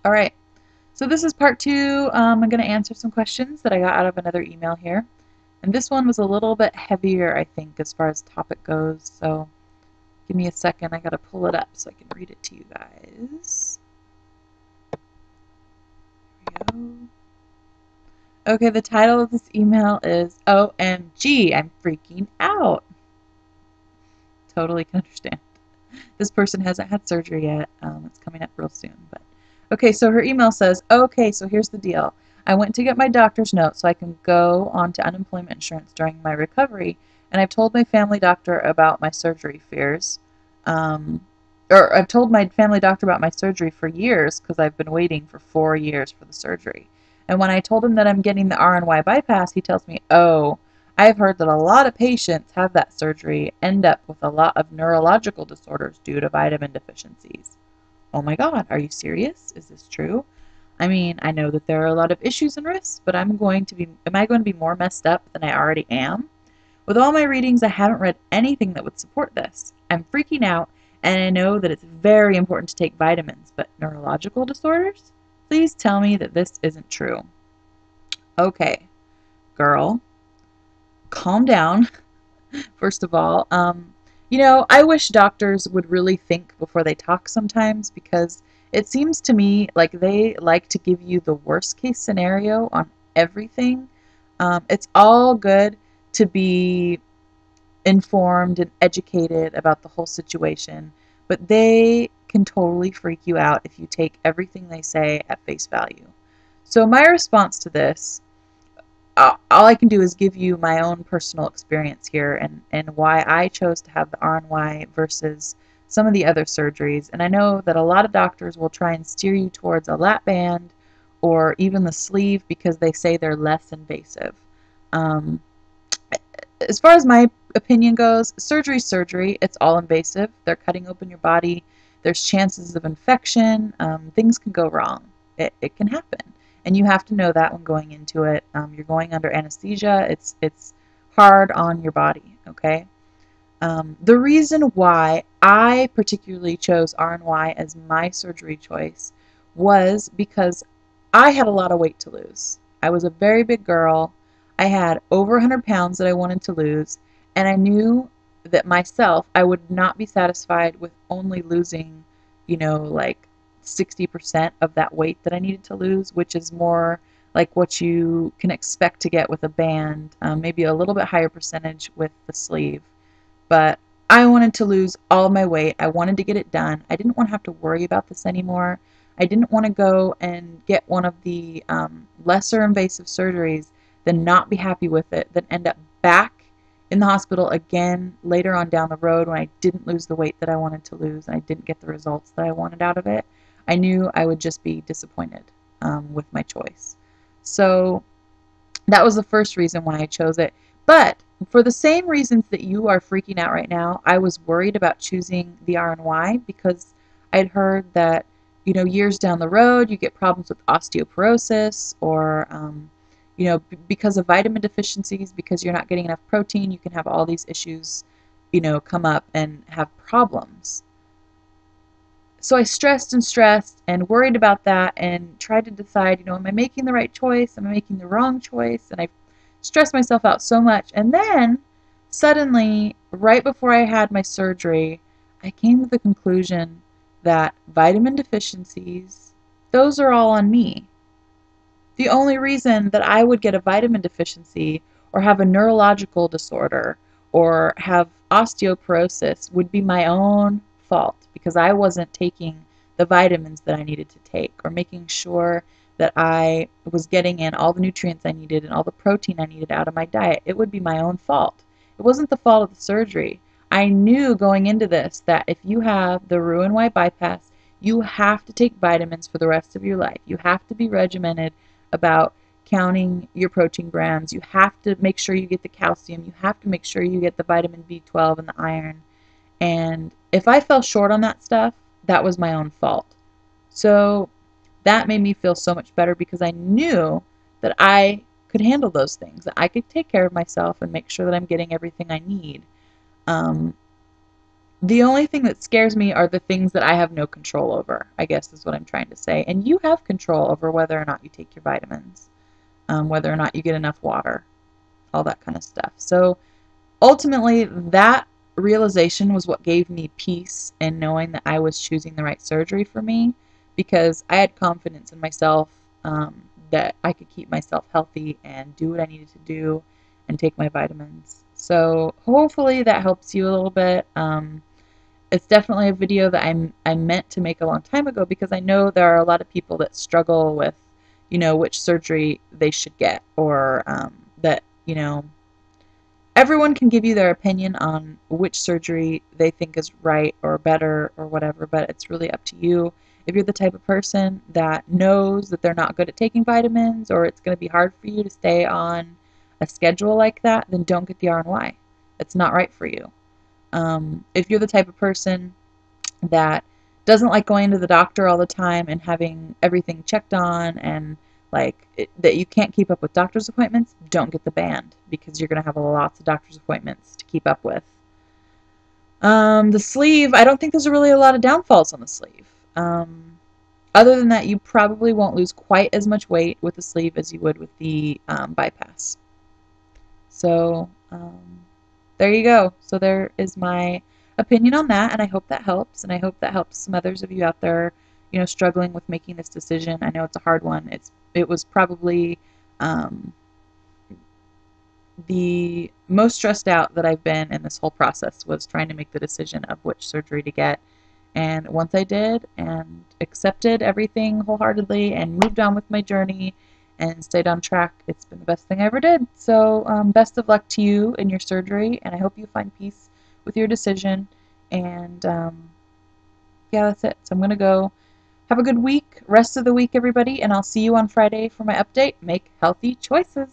All right, so this is part two. I'm going to answer some questions that I got out of another email here. And this one was a little bit heavier, I think, as far as topic goes. So give me a second. I got to pull it up so I can read it to you guys. Here we go. Okay, the title of this email is OMG, I'm freaking out. Totally can understand. This person hasn't had surgery yet. It's coming up real soon. But okay, so her email says, okay, so here's the deal. I went to get my doctor's note so I can go on to unemployment insurance during my recovery, and I've told my family doctor about my surgery fears. Or I've told my family doctor about my surgery for years because I've been waiting for 4 years for the surgery. And when I told him that I'm getting the RNY bypass, he tells me, oh, I've heard that a lot of patients have that surgery end up with a lot of neurological disorders due to vitamin deficiencies. Oh my God, are you serious? Is this true? I mean, I know that there are a lot of issues and risks, but am I going to be more messed up than I already am? With all my readings, I haven't read anything that would support this. I'm freaking out, and I know that it's very important to take vitamins, but neurological disorders? Please tell me that this isn't true. Okay, girl, calm down. First of all, I wish doctors would really think before they talk sometimes, because it seems to me like they like to give you the worst case scenario on everything. It's all good to be informed and educated about the whole situation, but they can totally freak you out if you take everything they say at face value. So my response to this, all I can do is give you my own personal experience here and why I chose to have the RNY versus some of the other surgeries. And I know that a lot of doctors will try and steer you towards a lap band or even the sleeve because they say they're less invasive. Um, as far as my opinion goes, surgery's surgery. It's all invasive. They're cutting open your body. There's chances of infection. Things can go wrong. It can happen. And you have to know that when going into it. You're going under anesthesia. It's hard on your body, okay? The reason why I particularly chose RNY as my surgery choice was because I had a lot of weight to lose. I was a very big girl. I had over 100 pounds that I wanted to lose, and I knew that myself, I would not be satisfied with only losing, like 60% of that weight that I needed to lose, which is more like what you can expect to get with a band, maybe a little bit higher percentage with the sleeve. But I wanted to lose all my weight. I wanted to get it done. I didn't want to have to worry about this anymore. I didn't want to go and get one of the lesser invasive surgeries, then not be happy with it, then end up back in the hospital again later on down the road when I didn't lose the weight that I wanted to lose and I didn't get the results that I wanted out of it. I knew I would just be disappointed with my choice. So that was the first reason why I chose it. But for the same reasons that you are freaking out right now, I was worried about choosing the RNY because I'd heard that, years down the road, you get problems with osteoporosis or, because of vitamin deficiencies, because you're not getting enough protein, you can have all these issues, come up and have problems. So I stressed and worried about that and tried to decide, am I making the right choice? Am I making the wrong choice? And I stressed myself out so much. And then suddenly, right before I had my surgery, I came to the conclusion that vitamin deficiencies, those are all on me. The only reason that I would get a vitamin deficiency or have a neurological disorder or have osteoporosis would be my own fault because I wasn't taking the vitamins that I needed to take or making sure that I was getting in all the nutrients I needed and all the protein I needed out of my diet. It would be my own fault. It wasn't the fault of the surgery. I knew going into this that if you have the RNY bypass, you have to take vitamins for the rest of your life. You have to be regimented about counting your protein grams. You have to make sure you get the calcium. You have to make sure you get the vitamin B12 and the iron. And if I fell short on that stuff, that was my own fault. So that made me feel so much better because I knew that I could handle those things. That I could take care of myself and make sure that I'm getting everything I need. The only thing that scares me are the things that I have no control over, I guess is what I'm trying to say. And you have control over whether or not you take your vitamins, whether or not you get enough water, all that kind of stuff. So ultimately, that realization was what gave me peace in knowing that I was choosing the right surgery for me, because I had confidence in myself, that I could keep myself healthy and do what I needed to do and take my vitamins. So hopefully that helps you a little bit. It's definitely a video that I meant to make a long time ago, because I know there are a lot of people that struggle with, which surgery they should get, or that, everyone can give you their opinion on which surgery they think is right or better or whatever, but it's really up to you. If you're the type of person that knows that they're not good at taking vitamins, or it's going to be hard for you to stay on a schedule like that, then don't get the RNY. It's not right for you. If you're the type of person that doesn't like going to the doctor all the time and having everything checked on, and that you can't keep up with doctor's appointments, don't get the band, because you're going to have lots of doctor's appointments to keep up with. The sleeve, I don't think there's really a lot of downfalls on the sleeve. Other than that, you probably won't lose quite as much weight with the sleeve as you would with the bypass. So there you go. So there is my opinion on that, and I hope that helps, and I hope that helps some others of you out there, struggling with making this decision. I know it's a hard one. It was probably the most stressed out that I've been in this whole process, was trying to make the decision of which surgery to get. And once I did and accepted everything wholeheartedly and moved on with my journey and stayed on track, it's been the best thing I ever did. So best of luck to you in your surgery, and I hope you find peace with your decision. And yeah, that's it. So I'm going to go have a good week, rest of the week, everybody, and I'll see you on Friday for my update. Make healthy choices.